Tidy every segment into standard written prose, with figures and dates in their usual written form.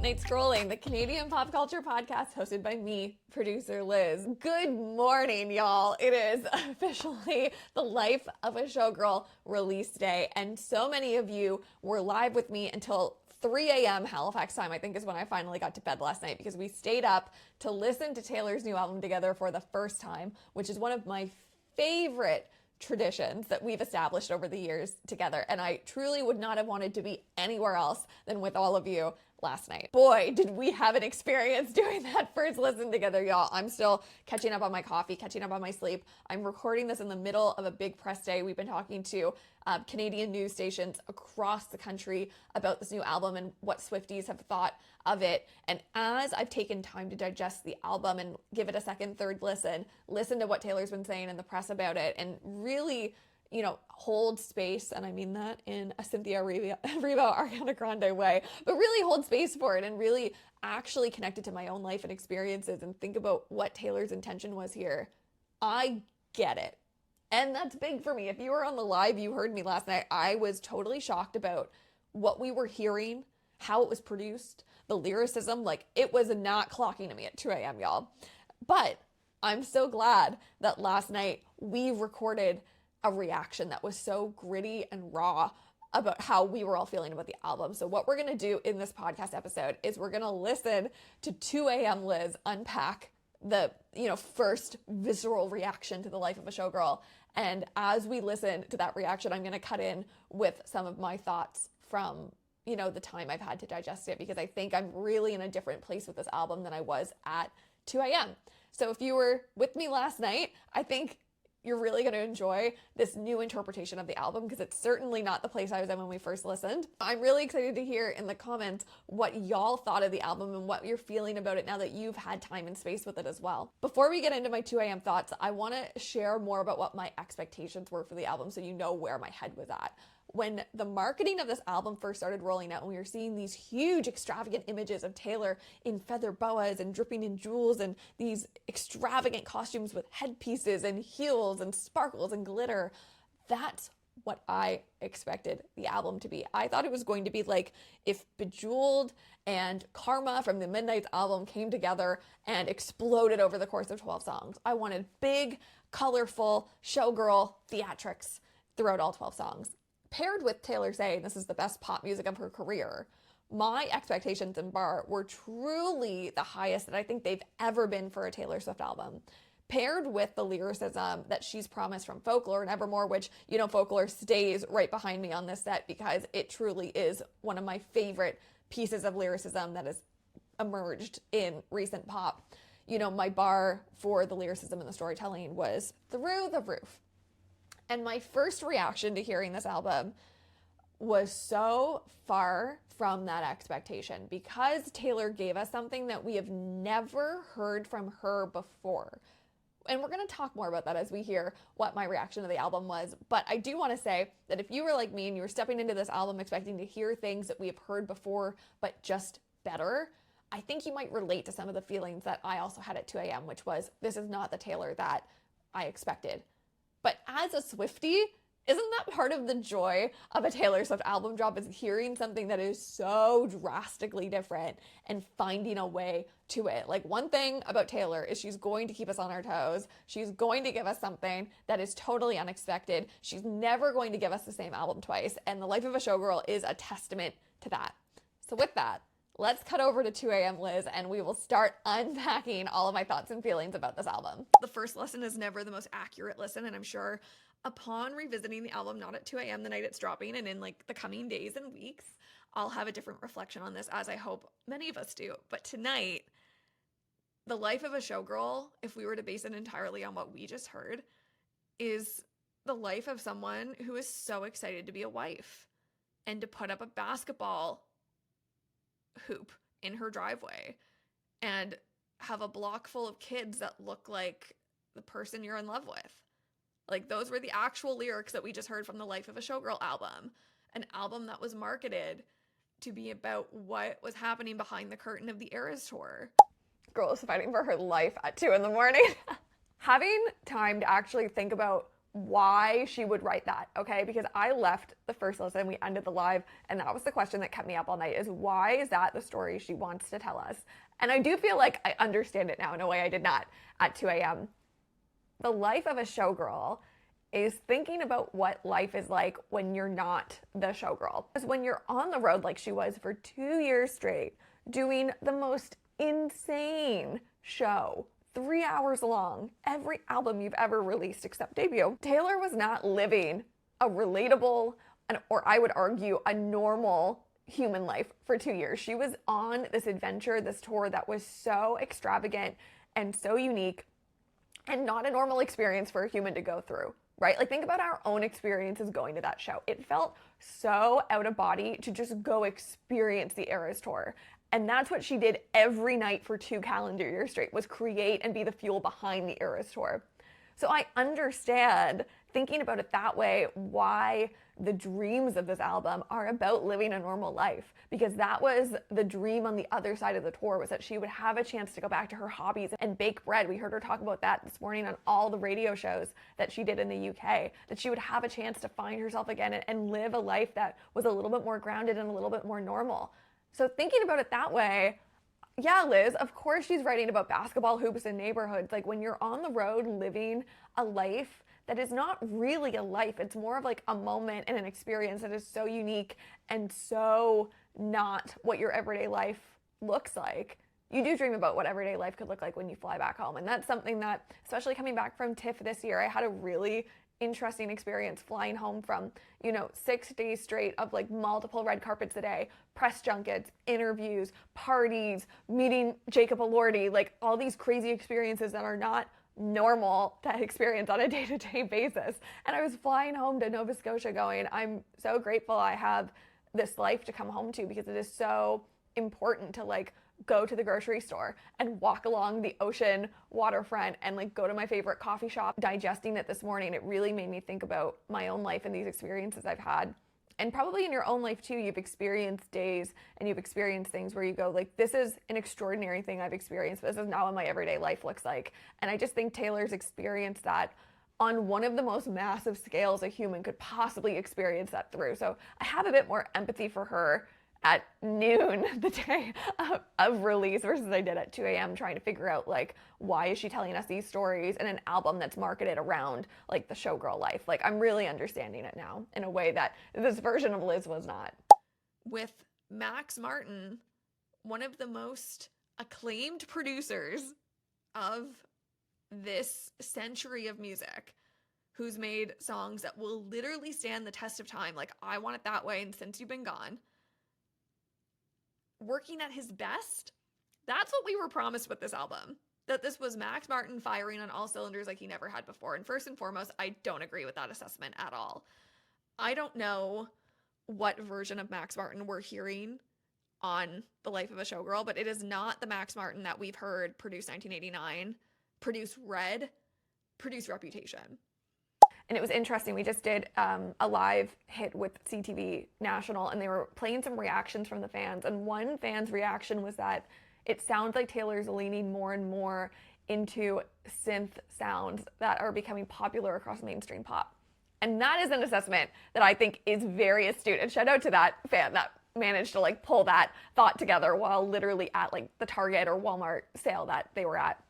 Night Scrolling, the Canadian pop culture podcast hosted by me, producer Liz. Good morning, y'all. It is officially the Life of a Showgirl release day, and so many of you were live with me until 3 a.m. Halifax time, I think is when I finally got to bed last night, because we stayed up to listen to Taylor's new album together for the first time, which is one of my favorite traditions that we've established over the years together. And I truly would not have wanted to be anywhere else than with all of you last night. Boy, did we have an experience doing that first listen together, y'all. I'm still catching up on my coffee, catching up on my sleep. I'm recording this in the middle of a big press day. We've been talking to Canadian news stations across the country about this new album and what Swifties have thought of it. And as I've taken time to digest the album and give it a second, third listen to what Taylor's been saying in the press about it, and really, you know, hold space, and I mean that in a Cynthia Erivo Ariana Grande way, but really hold space for it and really actually connect it to my own life and experiences and think about what Taylor's intention was here. I get it. And that's big for me. If you were on the live, you heard me last night. I was totally shocked about what we were hearing, how it was produced, the lyricism. Like, it was not clocking to me at 2 a.m., y'all. But I'm so glad that last night we recorded a reaction that was so gritty and raw about how we were all feeling about the album. So what we're going to do in this podcast episode is we're going to listen to 2 a.m. Liz unpack the, first visceral reaction to the Life of a Showgirl. And as we listen to that reaction, I'm going to cut in with some of my thoughts from, the time I've had to digest it, because I think I'm really in a different place with this album than I was at 2 a.m. So if you were with me last night, I think you're really going to enjoy this new interpretation of the album, because it's certainly not the place I was in when we first listened. I'm really excited to hear in the comments what y'all thought of the album and what you're feeling about it now that you've had time and space with it as well. Before we get into my 2 a.m. thoughts, I want to share more about what my expectations were for the album, so you know where my head was at. When the marketing of this album first started rolling out, and we were seeing these huge extravagant images of Taylor in feather boas and dripping in jewels and these extravagant costumes with headpieces and heels and sparkles and glitter, that's what I expected the album to be. I thought it was going to be like if Bejeweled and Karma from the Midnight's album came together and exploded over the course of 12 songs. I wanted big, colorful showgirl theatrics throughout all 12 songs. Paired with Taylor saying this is the best pop music of her career, my expectations in bar were truly the highest that I think they've ever been for a Taylor Swift album. Paired with the lyricism that she's promised from Folklore and Evermore, which, Folklore stays right behind me on this set because it truly is one of my favorite pieces of lyricism that has emerged in recent pop. My bar for the lyricism and the storytelling was through the roof. And my first reaction to hearing this album was so far from that expectation, because Taylor gave us something that we have never heard from her before. And we're going to talk more about that as we hear what my reaction to the album was. But I do want to say that if you were like me and you were stepping into this album expecting to hear things that we have heard before, but just better, I think you might relate to some of the feelings that I also had at 2 a.m., which was, this is not the Taylor that I expected. But as a Swiftie, isn't that part of the joy of a Taylor Swift album drop, is hearing something that is so drastically different and finding a way to it? Like, one thing about Taylor is she's going to keep us on our toes. She's going to give us something that is totally unexpected. She's never going to give us the same album twice. And The Life of a Showgirl is a testament to that. So with that, let's cut over to 2 a.m. Liz, and we will start unpacking all of my thoughts and feelings about this album. The first listen is never the most accurate listen, and I'm sure upon revisiting the album, not at 2 a.m. the night it's dropping, and in the coming days and weeks, I'll have a different reflection on this, as I hope many of us do. But tonight, The Life of a Showgirl, if we were to base it entirely on what we just heard, is the life of someone who is so excited to be a wife and to put up a basketball hoop in her driveway and have a block full of kids that look like the person you're in love with. Like, those were the actual lyrics that we just heard from the Life of a Showgirl album, an album that was marketed to be about what was happening behind the curtain of the Eras tour. Girl is fighting for her life at 2 a.m. Having time to actually think about why she would write that, okay? Because I left the first listen, we ended the live, and that was the question that kept me up all night, is why is that the story she wants to tell us? And I do feel like I understand it now in a way I did not at 2 a.m. The life of a showgirl is thinking about what life is like when you're not the showgirl. Because when you're on the road like she was for 2 years straight, doing the most insane show, 3 hours long, every album you've ever released except debut, Taylor was not living a relatable, or I would argue a normal human life for 2 years. She was on this adventure, this tour that was so extravagant and so unique and not a normal experience for a human to go through, right? Like think about our own experiences going to that show. It felt so out of body to just go experience the Eras tour. And that's what she did every night for 2 calendar years straight, was create and be the fuel behind the Eras tour. So I understand, thinking about it that way, why the dreams of this album are about living a normal life, because that was the dream on the other side of the tour, was that she would have a chance to go back to her hobbies and bake bread. We heard her talk about that this morning on all the radio shows that she did in the UK, that she would have a chance to find herself again and live a life that was a little bit more grounded and a little bit more normal. So thinking about it that way, yeah, Liz, of course she's writing about basketball hoops and neighborhoods. Like when you're on the road living a life that is not really a life, it's more of like a moment and an experience that is so unique and so not what your everyday life looks like. You do dream about what everyday life could look like when you fly back home. And that's something that, especially coming back from TIFF this year, I had a really interesting experience flying home from, 6 days straight of like multiple red carpets a day, press junkets, interviews, parties, meeting Jacob Elordi, like all these crazy experiences that are not normal to experience on a day-to-day basis. And I was flying home to Nova Scotia going, I'm so grateful I have this life to come home to, because it is so important to like go to the grocery store and walk along the ocean waterfront and like go to my favorite coffee shop. Digesting it this morning, it really made me think about my own life and these experiences I've had. And probably in your own life too, you've experienced days and you've experienced things where you go like, this is an extraordinary thing I've experienced, but this is not what my everyday life looks like. And I just think Taylor's experienced that on one of the most massive scales a human could possibly experience that through. So I have a bit more empathy for her at noon the day of release versus I did at 2 a.m. trying to figure out like, why is she telling us these stories in an album that's marketed around like the showgirl life? Like I'm really understanding it now in a way that this version of Liz was not. With Max Martin, one of the most acclaimed producers of this century of music, who's made songs that will literally stand the test of time, like I Want It That Way and Since You've Been Gone, working at his best. That's what we were promised with this album, that this was Max Martin firing on all cylinders like he never had before. And first and foremost, I don't agree with that assessment at all. I don't know what version of Max Martin we're hearing on The Life of a Showgirl, but it is not the Max Martin that we've heard produce 1989, produce Red, produce Reputation. And it was interesting. We just did a live hit with CTV National, and they were playing some reactions from the fans. And one fan's reaction was that it sounds like Taylor's leaning more and more into synth sounds that are becoming popular across mainstream pop. And that is an assessment that I think is very astute. And shout out to that fan that managed to like pull that thought together while literally at like the Target or Walmart sale that they were at.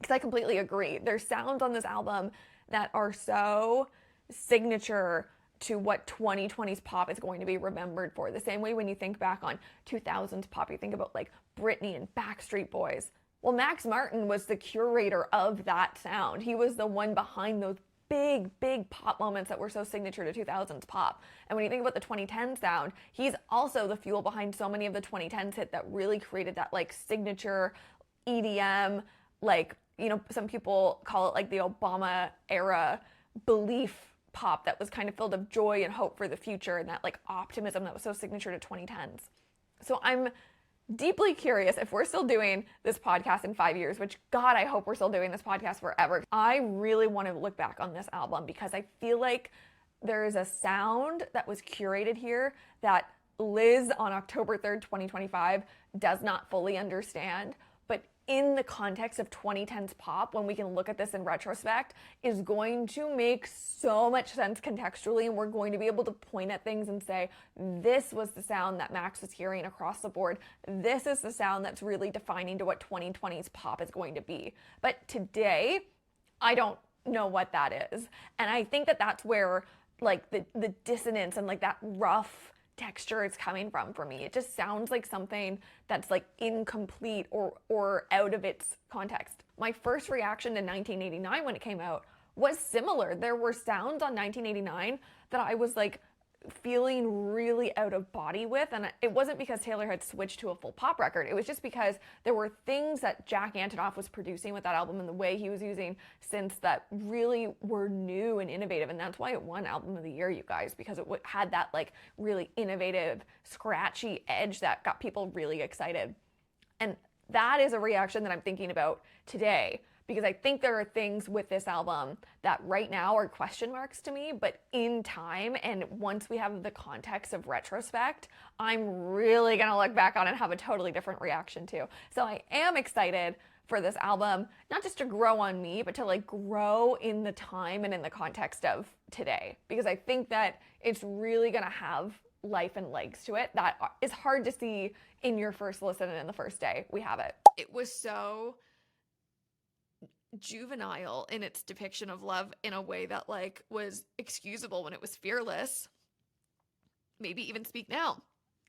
Because I completely agree. There's sounds on this album that are so signature to what 2020's pop is going to be remembered for. The same way when you think back on 2000s pop, you think about like Britney and Backstreet Boys. Well, Max Martin was the curator of that sound. He was the one behind those big pop moments that were so signature to 2000s pop. And when you think about the 2010 sound, he's also the fuel behind so many of the 2010s hit that really created that like signature EDM, like, some people call it like the Obama era belief pop that was kind of filled of joy and hope for the future, and that like optimism that was so signature to 2010s. So I'm deeply curious if we're still doing this podcast in 5 years, which God, I hope we're still doing this podcast forever. I really want to look back on this album because I feel like there is a sound that was curated here that Liz on October 3rd, 2025 does not fully understand. But in the context of 2010s pop, when we can look at this in retrospect, is going to make so much sense contextually, and we're going to be able to point at things and say, this was the sound that Max was hearing across the board. This is the sound that's really defining to what 2020s pop is going to be. But today, I don't know what that is. And I think that that's where like the dissonance and like that rough texture is coming from for me. It just sounds like something that's like incomplete or out of its context. My first reaction to 1989 when it came out was similar. There were sounds on 1989 that I was like feeling really out of body with, and it wasn't because Taylor had switched to a full pop record. It was just because there were things that Jack Antonoff was producing with that album and the way he was using synths that really were new and innovative, and that's why it won Album of the Year, you guys, because it had that like really innovative, scratchy edge that got people really excited. And that is a reaction that I'm thinking about today, because I think there are things with this album that right now are question marks to me, but in time and once we have the context of retrospect, I'm really gonna look back on it and have a totally different reaction to. So I am excited for this album, not just to grow on me, but to like grow in the time and in the context of today, because I think that it's really gonna have life and legs to it that is hard to see in your first listen and in the first day we have it. It was so juvenile in its depiction of love in a way that like was excusable when it was fearless. Maybe even Speak Now,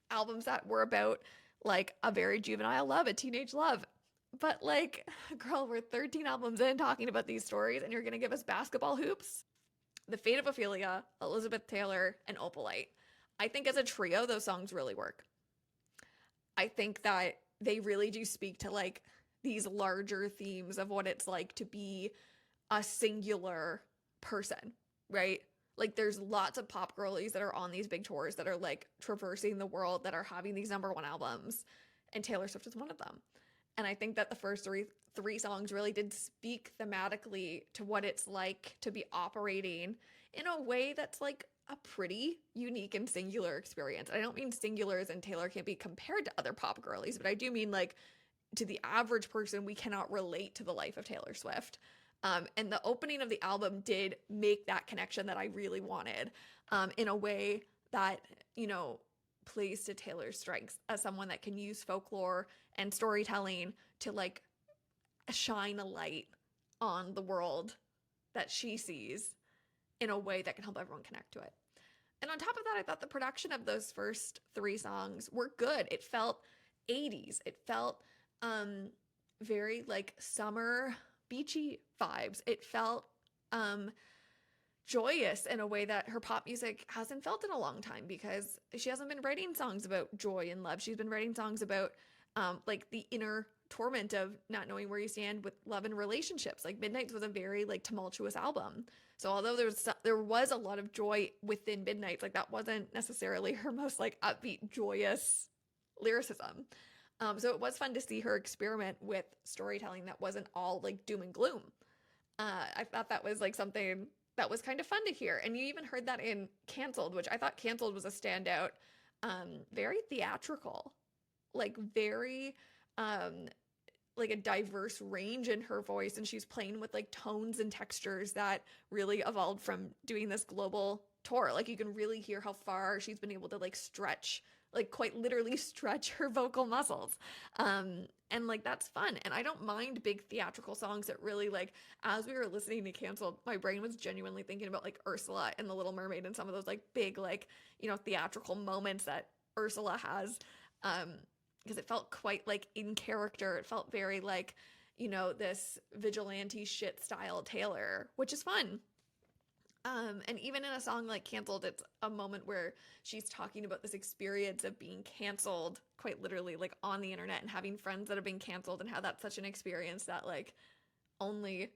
albums that were about like a very juvenile love, a teenage love. But like, girl, we're 13 albums in talking about these stories and you're gonna give us basketball hoops? The Fate of Ophelia, Elizabeth Taylor, and Opalite. I think as a trio, those songs really work. I think that they really do speak to like these larger themes of what it's like to be a singular person, right? Like there's lots of pop girlies that are on these big tours that are like traversing the world, that are having these #1 albums, and Taylor Swift is one of them. And I think that the first three songs really did speak thematically to what it's like to be operating in a way that's like a pretty unique and singular experience. I don't mean singular as in Taylor can't be compared to other pop girlies, but I do mean like to the average person, we cannot relate to the life of Taylor Swift. And the opening of the album did make that connection that I really wanted, in a way that, you know, plays to Taylor's strengths as someone that can use folklore and storytelling to like shine a light on the world that she sees in a way that can help everyone connect to it. And on top of that, I thought the production of those first 3 songs were good. It felt 80s. It felt very like summer beachy vibes. It felt joyous in a way that her pop music hasn't felt in a long time, because she hasn't been writing songs about joy and love. She's been writing songs about like the inner torment of not knowing where you stand with love and relationships. Like Midnights was a very like tumultuous album. So although there was a lot of joy within Midnights, like that wasn't necessarily her most like upbeat, joyous lyricism. So it was fun to see her experiment with storytelling that wasn't all like doom and gloom. I thought that was like something that was kind of fun to hear. And you even heard that in Cancelled, which I thought Cancelled was a standout. Very theatrical, like very like a diverse range in her voice, and she's playing with like tones and textures that really evolved from doing this global tour. Like you can really hear how far she's been able to like stretch, like quite literally stretch her vocal muscles. And like that's fun. And I don't mind big theatrical songs that really like, as we were listening to Cancelled, my brain was genuinely thinking about like Ursula and the Little Mermaid and some of those like big like, you know, theatrical moments that Ursula has. Because it felt quite like in character. It felt very like, you know, this vigilante shit style Taylor, which is fun. And even in a song like Cancelled, it's a moment where she's talking about this experience of being canceled, quite literally, like on the internet, and having friends that have been canceled, and how that's such an experience that like only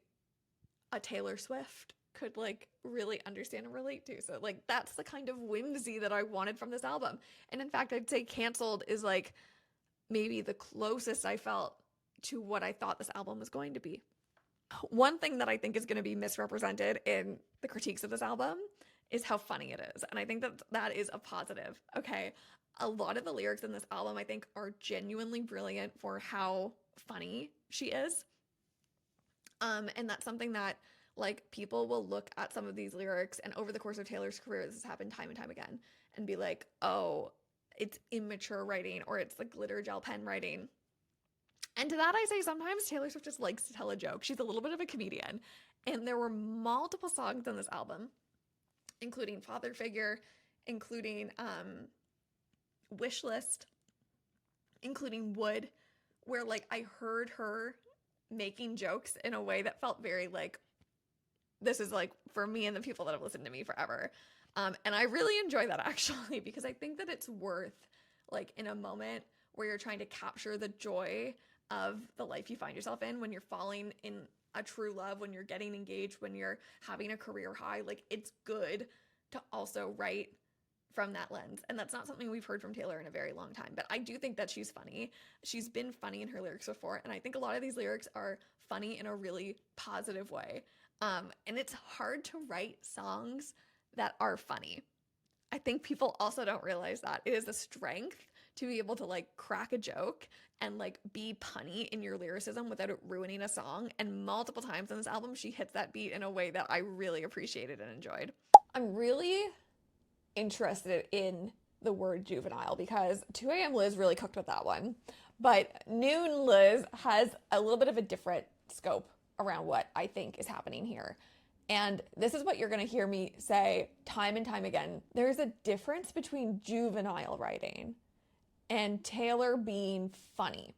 a Taylor Swift could like really understand and relate to. So like that's the kind of whimsy that I wanted from this album. And in fact, I'd say Cancelled is like maybe the closest I felt to what I thought this album was going to be. One thing that I think is going to be misrepresented in the critiques of this album is how funny it is. And I think that that is a positive. Okay. A lot of the lyrics in this album, I think, are genuinely brilliant for how funny she is. And that's something that like people will look at some of these lyrics, and over the course of Taylor's career, this has happened time and time again, and be like, oh, it's immature writing, or it's the glitter gel pen writing. And to that I say, sometimes Taylor Swift just likes to tell a joke. She's a little bit of a comedian. And there were multiple songs on this album, including Father Figure, including Wish List, including Wood, where like I heard her making jokes in a way that felt very like, this is like for me and the people that have listened to me forever. And I really enjoy that actually, because I think that it's worth, like, in a moment where you're trying to capture the joy of the life you find yourself in, when you're falling in a true love, when you're getting engaged, when you're having a career high, like it's good to also write from that lens. And that's not something we've heard from Taylor in a very long time. But I do think that she's funny. She's been funny in her lyrics before. And I think a lot of these lyrics are funny in a really positive way. And it's hard to write songs that are funny. I think people also don't realize that. It is a strength to be able to like crack a joke and like be punny in your lyricism without it ruining a song. And multiple times on this album, she hits that beat in a way that I really appreciated and enjoyed. I'm really interested in the word juvenile because 2 a.m. Liz really cooked with that one. But Noon Liz has a little bit of a different scope around what I think is happening here. And this is what you're going to hear me say time and time again. There's a difference between juvenile writing and Taylor being funny.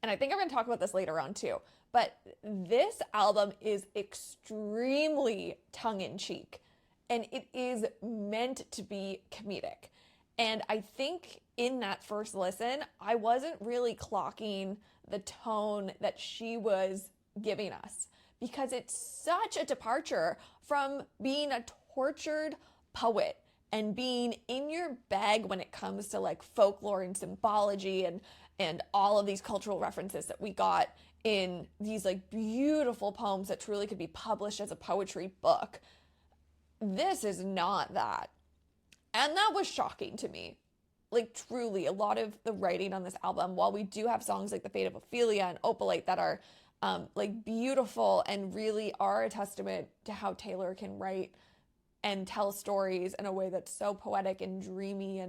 And I think I'm going to talk about this later on too. But this album is extremely tongue-in-cheek. And it is meant to be comedic. And I think in that first listen, I wasn't really clocking the tone that she was giving us, because it's such a departure from being a tortured poet and being in your bag when it comes to like folklore and symbology and all of these cultural references that we got in these like beautiful poems that truly could be published as a poetry book. This is not that. And that was shocking to me. Like truly, a lot of the writing on this album, while we do have songs like The Fate of Ophelia and Opalite that are like beautiful and really are a testament to how Taylor can write and tell stories in a way that's so poetic and dreamy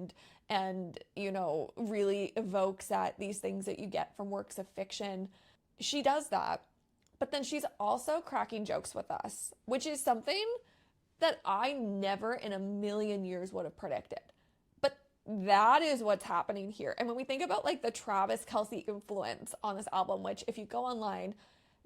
and you know, really evokes at these things that you get from works of fiction. She does that. But then she's also cracking jokes with us, which is something that I never in a million years would have predicted. But that is what's happening here. And when we think about like the Travis Kelce influence on this album, which if you go online,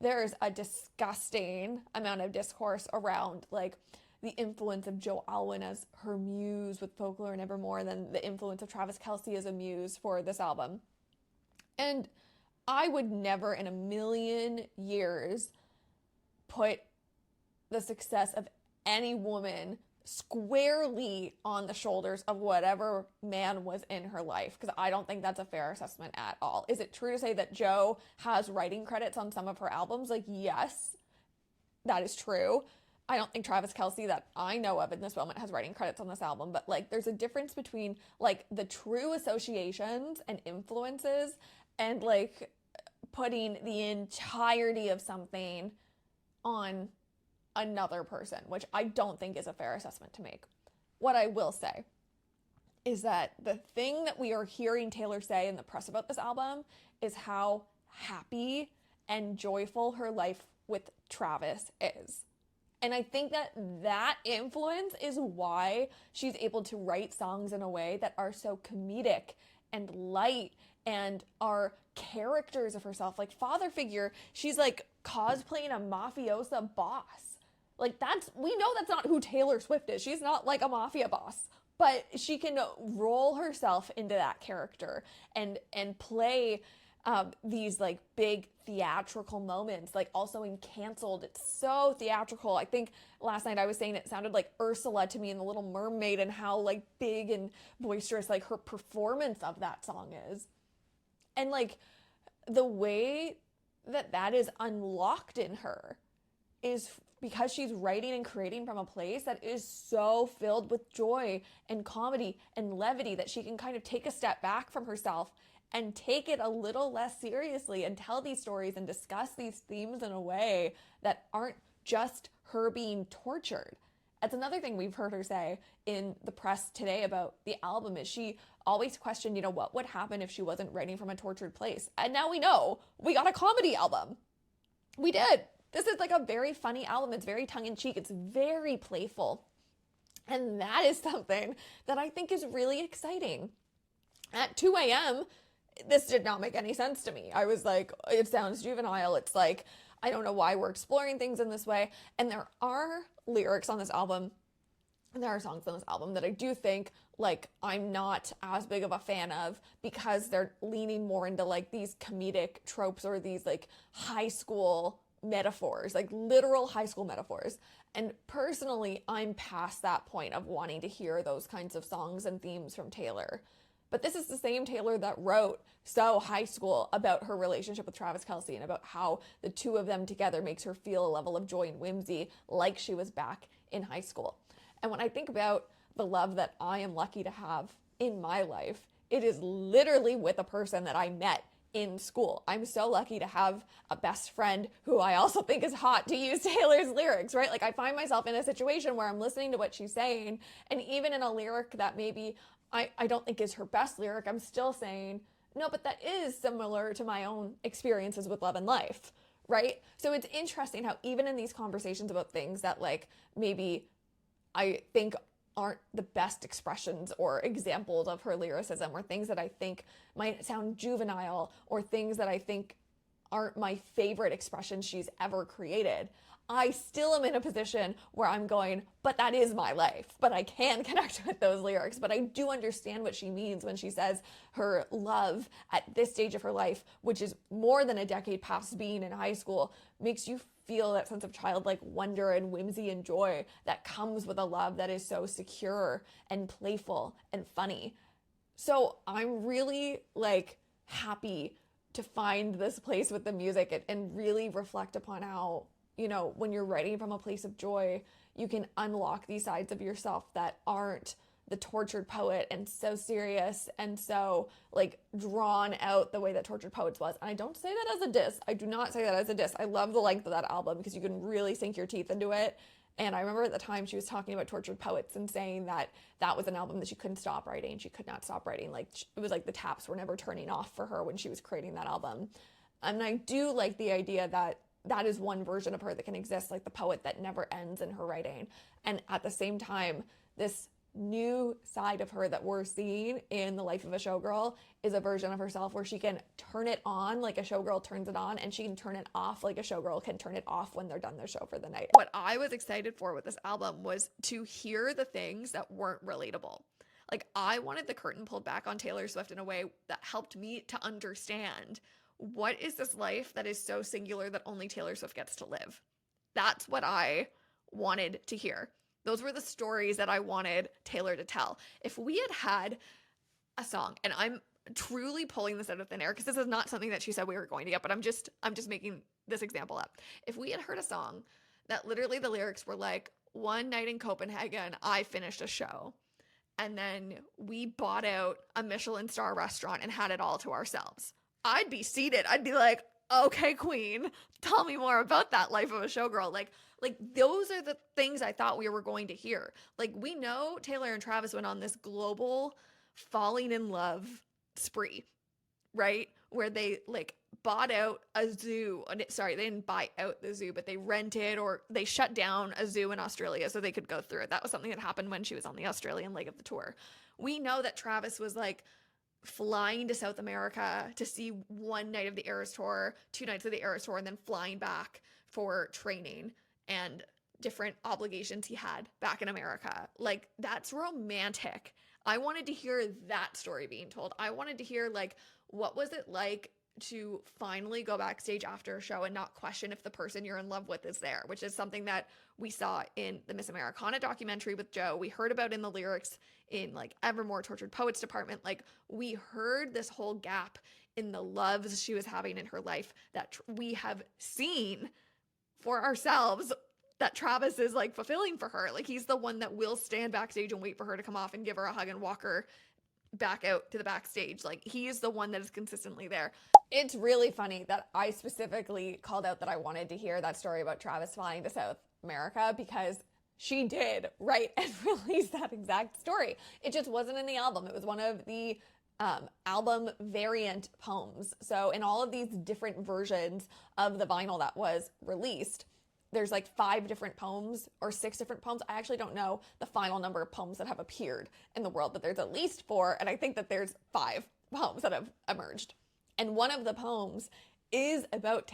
there's a disgusting amount of discourse around like the influence of Joe Alwyn as her muse with Folklore and Evermore, and then the influence of Travis Kelce as a muse for this album. And I would never in a million years put the success of any woman squarely on the shoulders of whatever man was in her life, because I don't think that's a fair assessment at all. Is it true to say that Joe has writing credits on some of her albums? Like, yes, that is true. I don't think Travis Kelce that I know of in this moment has writing credits on this album, but like there's a difference between like the true associations and influences and like putting the entirety of something on another person, which I don't think is a fair assessment to make. What I will say is that the thing that we are hearing Taylor say in the press about this album is how happy and joyful her life with Travis is. And I think that that influence is why she's able to write songs in a way that are so comedic and light and are characters of herself. Like Father Figure, she's like cosplaying a mafiosa boss. Like we know that's not who Taylor Swift is. She's not like a mafia boss, but she can roll herself into that character and play these like big theatrical moments, like also in Canceled. It's so theatrical. I think last night I was saying it sounded like Ursula to me in The Little Mermaid, and how like big and boisterous like her performance of that song is. And like the way that is unlocked in her is because she's writing and creating from a place that is so filled with joy and comedy and levity that she can kind of take a step back from herself and take it a little less seriously and tell these stories and discuss these themes in a way that aren't just her being tortured. That's another thing we've heard her say in the press today about the album is she always questioned, what would happen if she wasn't writing from a tortured place? And now we know we got a comedy album. We did. This is like a very funny album. It's very tongue-in-cheek. It's very playful. And that is something that I think is really exciting. At 2 a.m., this did not make any sense to me. I was like, it sounds juvenile. It's like, I don't know why we're exploring things in this way. And there are lyrics on this album, and there are songs on this album that I do think, like, I'm not as big of a fan of because they're leaning more into, like, these comedic tropes or these, like, high school metaphors, like literal high school metaphors. And personally, I'm past that point of wanting to hear those kinds of songs and themes from Taylor. But this is the same Taylor that wrote So High School about her relationship with Travis Kelce and about how the two of them together makes her feel a level of joy and whimsy like she was back in high school. And when I think about the love that I am lucky to have in my life, it is literally with a person that I met in school. I'm so lucky to have a best friend who I also think is hot, to use Taylor's lyrics, right? Like I find myself in a situation where I'm listening to what she's saying, and even in a lyric that maybe I don't think is her best lyric, I'm still saying, no, but that is similar to my own experiences with love and life, right? So it's interesting how even in these conversations about things that like maybe I think aren't the best expressions or examples of her lyricism, or things that I think might sound juvenile, or things that I think aren't my favorite expressions she's ever created, I still am in a position where I'm going, but that is my life. But I can connect with those lyrics. But I do understand what she means when she says her love at this stage of her life, which is more than a decade past being in high school, makes you feel that sense of childlike wonder and whimsy and joy that comes with a love that is so secure and playful and funny. So I'm really like happy to find this place with the music and really reflect upon how, when you're writing from a place of joy, you can unlock these sides of yourself that aren't the tortured poet and so serious and so like drawn out the way that Tortured Poets was. And I don't say that as a diss. I do not say that as a diss. I love the length of that album because you can really sink your teeth into it. And I remember at the time she was talking about Tortured Poets and saying that that was an album that she couldn't stop writing. She could not stop writing. Like it was like the taps were never turning off for her when she was creating that album. And I do like the idea that that is one version of her that can exist, like the poet that never ends in her writing. And at the same time, this new side of her that we're seeing in The Life of a Showgirl is a version of herself where she can turn it on like a showgirl turns it on, and she can turn it off like a showgirl can turn it off when they're done their show for the night. What I was excited for with this album was to hear the things that weren't relatable. Like I wanted the curtain pulled back on Taylor Swift in a way that helped me to understand, what is this life that is so singular that only Taylor Swift gets to live? That's what I wanted to hear. Those were the stories that I wanted Taylor to tell. If we had had a song, and I'm truly pulling this out of thin air because this is not something that she said we were going to get, but I'm just making this example up. If we had heard a song that literally the lyrics were like, one night in Copenhagen, I finished a show, and then we bought out a Michelin star restaurant and had it all to ourselves, I'd be seated. I'd be like, okay, queen, tell me more about that life of a showgirl. Like those are the things I thought we were going to hear. Like we know Taylor and Travis went on this global falling in love spree, right? Where they like bought out a zoo. Sorry, they didn't buy out the zoo, but they rented or they shut down a zoo in Australia so they could go through it. That was something that happened when she was on the Australian leg of the tour. We know that Travis was like flying to South America to see one night of the Eras Tour, 2 nights of the Eras Tour, and then flying back for training and different obligations he had back in America. Like, that's romantic. I wanted to hear that story being told. I wanted to hear, like, what was it like to finally go backstage after a show and not question if the person you're in love with is there, which is something that we saw in the Miss Americana documentary with Joe. We heard about in the lyrics in like Evermore Tortured Poets department. Like we heard this whole gap in the loves she was having in her life that we have seen for ourselves that Travis is like fulfilling for her. Like he's the one that will stand backstage and wait for her to come off and give her a hug and walk her back out to the backstage. Like, he is the one that is consistently there. It's really funny that I specifically called out that I wanted to hear that story about Travis flying to South America, because she did write and release that exact story. It just wasn't in the album. It was one of the album variant poems. So in all of these different versions of the vinyl that was released, there's like 5 different poems or 6 different poems. I actually don't know the final number of poems that have appeared in the world, but there's at least 4, and I think that there's 5 poems that have emerged. And one of the poems is about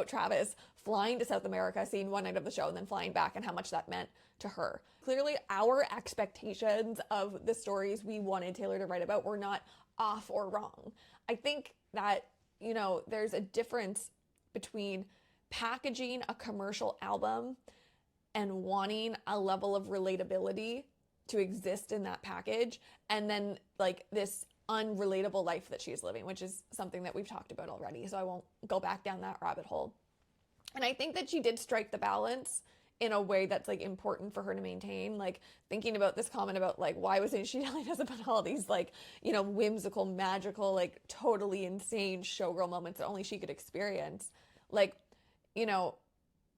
Travis flying to South America, seeing one night of the show, and then flying back, and how much that meant to her. Clearly, our expectations of the stories we wanted Taylor to write about were not off or wrong. I think that, you know, there's a difference between packaging a commercial album and wanting a level of relatability to exist in that package, and then like this unrelatable life that she's living, which is something that we've talked about already, so I won't go back down that rabbit hole. And I think that she did strike the balance in a way that's like important for her to maintain. Like, thinking about this comment about like, why wasn't she telling us about all these like, you know, whimsical, magical, like totally insane showgirl moments that only she could experience. Like, you know,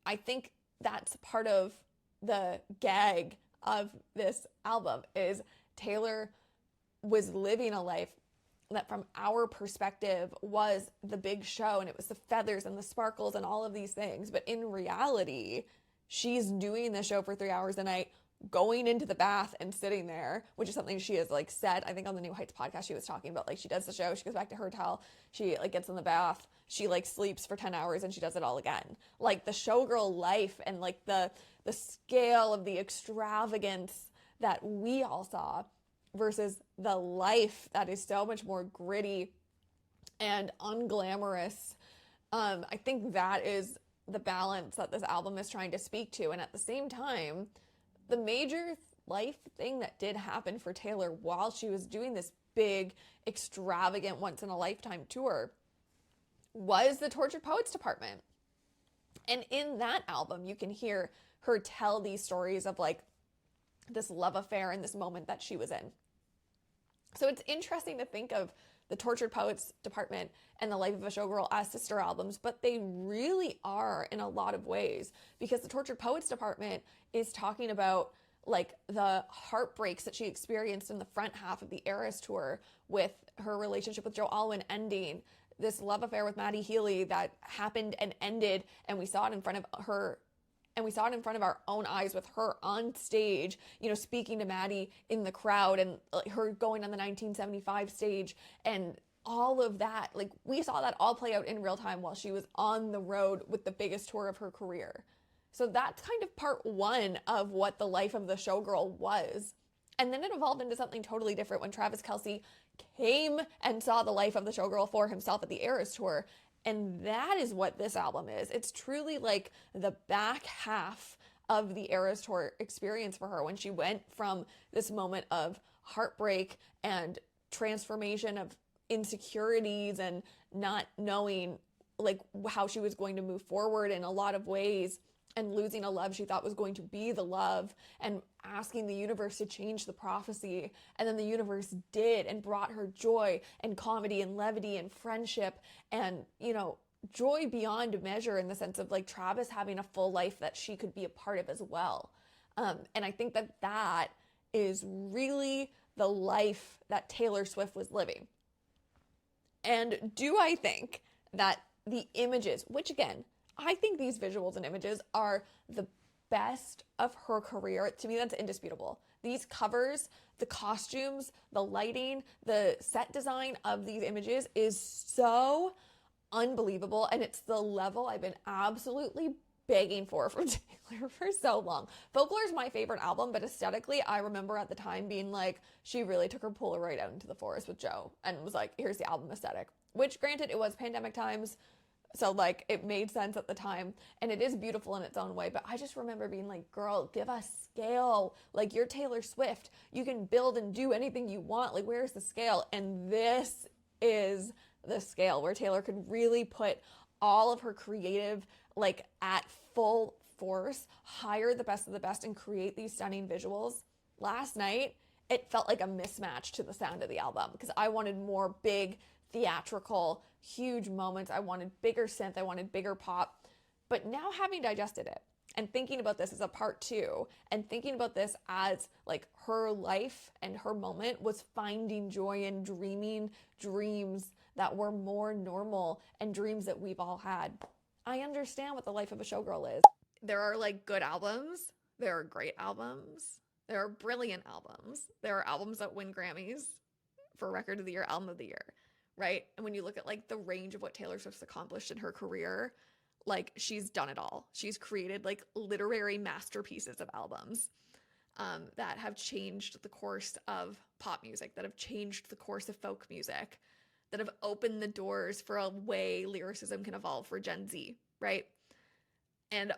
I think that's part of the gag of this album, is Taylor was living a life that from our perspective was the big show, and it was the feathers and the sparkles and all of these things. But in reality, she's doing the show for 3 hours a night, going into the bath and sitting there, which is something she has like said, I think on the New Heights podcast, she was talking about, like, she does the show, she goes back to her hotel, she like gets in the bath, she like sleeps for 10 hours and she does it all again. Like, the showgirl life and like the scale of the extravagance that we all saw versus the life that is so much more gritty and unglamorous. I think that is the balance that this album is trying to speak to. And at the same time, the major life thing that did happen for Taylor while she was doing this big, extravagant, once-in-a-lifetime tour was the Tortured Poets Department. And in that album, you can hear her tell these stories of like this love affair and this moment that she was in. So it's interesting to think of the Tortured Poets Department and The Life of a Showgirl as sister albums, but they really are in a lot of ways, because the Tortured Poets Department is talking about like the heartbreaks that she experienced in the front half of the Eras tour, with her relationship with Joe Alwyn ending, this love affair with Maddie Healy that happened and ended, and we saw it in front of her. And we saw it in front of our own eyes with her on stage, you know, speaking to Maddie in the crowd, and her going on the 1975 stage, and all of that. Like, we saw that all play out in real time while she was on the road with the biggest tour of her career. So that's kind of part one of what the life of the showgirl was. And then it evolved into something totally different when Travis Kelce came and saw the life of the showgirl for himself at the Eras tour. And that is what this album is. It's truly like the back half of the Eras tour experience for her, when she went from this moment of heartbreak and transformation of insecurities and not knowing like how she was going to move forward in a lot of ways, and losing a love she thought was going to be the love, and asking the universe to change the prophecy. And then the universe did, and brought her joy and comedy and levity and friendship and, you know, joy beyond measure, in the sense of like Travis having a full life that she could be a part of as well. And I think that that is really the life that Taylor Swift was living. And do I think that the images, which again, I think these visuals and images are the best of her career. To me, that's indisputable. These covers, the costumes, the lighting, the set design of these images is so unbelievable. And it's the level I've been absolutely begging for from Taylor for so long. Folklore is my favorite album, but aesthetically, I remember at the time being like, she really took her Polaroid out into the forest with Joe and was like, here's the album aesthetic. Which, granted, it was pandemic times, so like it made sense at the time, and it is beautiful in its own way. But I just remember being like, girl, give us scale. Like, you're Taylor Swift. You can build and do anything you want. Like, where's the scale? And this is the scale where Taylor could really put all of her creative, like, at full force, hire the best of the best, and create these stunning visuals. Last night, it felt like a mismatch to the sound of the album because I wanted more big, theatrical, huge moments. I wanted bigger synth. I wanted bigger pop. But now having digested it and thinking about this as a part two and thinking about this as like her life and her moment was finding joy in dreaming dreams that were more normal and dreams that we've all had. I understand what the life of a showgirl is. There are like good albums. There are great albums. There are brilliant albums. There are albums that win Grammys for Record of the Year, Album of the Year, right? And when you look at like the range of what Taylor Swift's accomplished in her career, like she's done it all. She's created like literary masterpieces of albums that have changed the course of pop music, that have changed the course of folk music, that have opened the doors for a way lyricism can evolve for Gen Z, right? And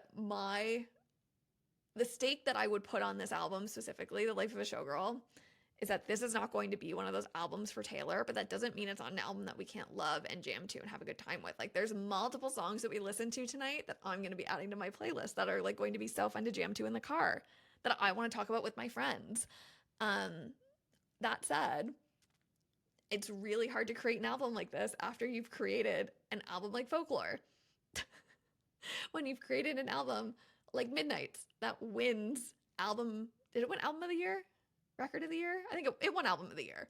the stake that I would put on this album specifically, The Life of a Showgirl, is that this is not going to be one of those albums for Taylor, but that doesn't mean it's not an album that we can't love and jam to and have a good time with. Like there's multiple songs that we listen to tonight that I'm going to be adding to my playlist that are like going to be so fun to jam to in the car that I want to talk about with my friends. That said, it's really hard to create an album like this after you've created an album like Folklore. When you've created an album like Midnights that wins did it win Album of the Year? Record of the Year? I think it won Album of the Year.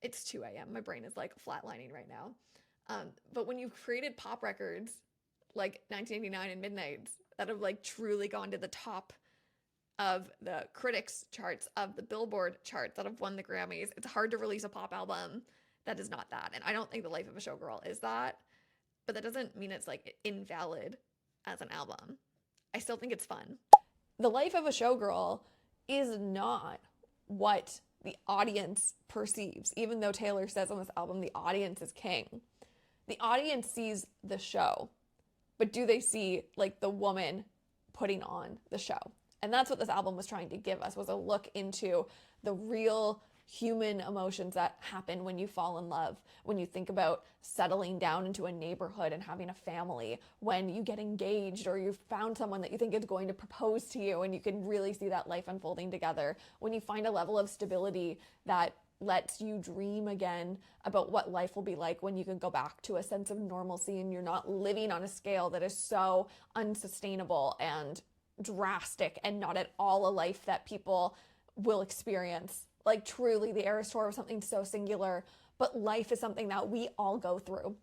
It's 2 a.m. My brain is like flatlining right now. But when you've created pop records like 1989 and Midnights that have like truly gone to the top of the critics charts, of the Billboard charts, that have won the Grammys, it's hard to release a pop album that is not that. And I don't think The Life of a Showgirl is that, but that doesn't mean it's like invalid as an album. I still think it's fun. The Life of a Showgirl is not what the audience perceives, even though Taylor says on this album, the audience is king. The audience sees the show, but do they see like the woman putting on the show? And that's what this album was trying to give us, was a look into the real human emotions that happen when you fall in love, when you think about settling down into a neighborhood and having a family, when you get engaged or you've found someone that you think is going to propose to you and you can really see that life unfolding together, when you find a level of stability that lets you dream again about what life will be like when you can go back to a sense of normalcy and you're not living on a scale that is so unsustainable and drastic and not at all a life that people will experience. Like truly the Eras Tour was something so singular, but life is something that we all go through.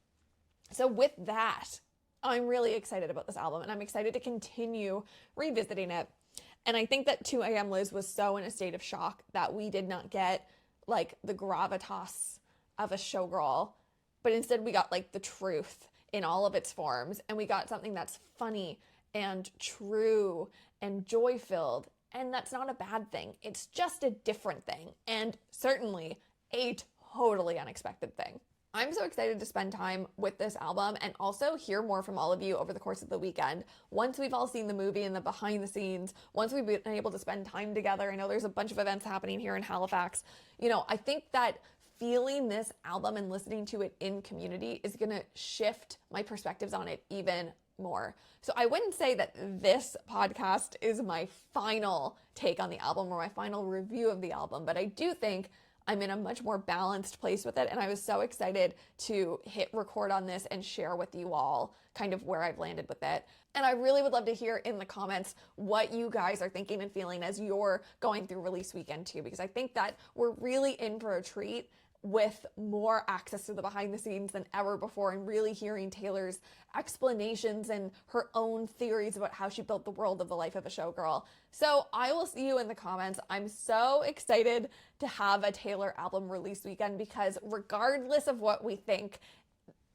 So with that, I'm really excited about this album and I'm excited to continue revisiting it. And I think that 2 a.m. Liz was so in a state of shock that we did not get like the gravitas of a showgirl, but instead we got like the truth in all of its forms. And we got something that's funny and true and joy-filled. And that's not a bad thing. It's just a different thing. And certainly a totally unexpected thing. I'm so excited to spend time with this album and also hear more from all of you over the course of the weekend. Once we've all seen the movie and the behind the scenes, once we've been able to spend time together, I know there's a bunch of events happening here in Halifax. You know, I think that feeling this album and listening to it in community is going to shift my perspectives on it even more. So I wouldn't say that this podcast is my final take on the album or my final review of the album, but I do think I'm in a much more balanced place with it. And I was so excited to hit record on this and share with you all kind of where I've landed with it. And I really would love to hear in the comments what you guys are thinking and feeling as you're going through release weekend too, because I think that we're really in for a treat with more access to the behind the scenes than ever before and really hearing Taylor's explanations and her own theories about how she built the world of The Life of a Showgirl. So I will see you in the comments. I'm so excited to have a Taylor album release weekend because regardless of what we think,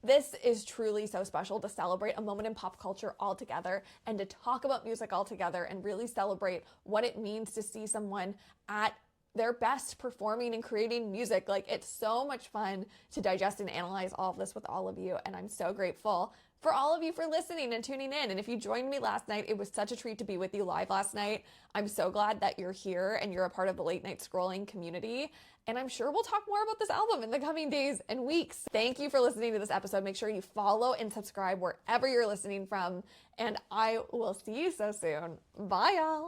this is truly so special to celebrate a moment in pop culture all together and to talk about music all together and really celebrate what it means to see someone at their best performing and creating music. Like, it's so much fun to digest and analyze all of this with all of you. And I'm so grateful for all of you for listening and tuning in. And if you joined me last night, it was such a treat to be with you live last night. I'm so glad that you're here and you're a part of the late night scrolling community. And I'm sure we'll talk more about this album in the coming days and weeks. Thank you for listening to this episode. Make sure you follow and subscribe wherever you're listening from. And I will see you so soon. Bye, y'all.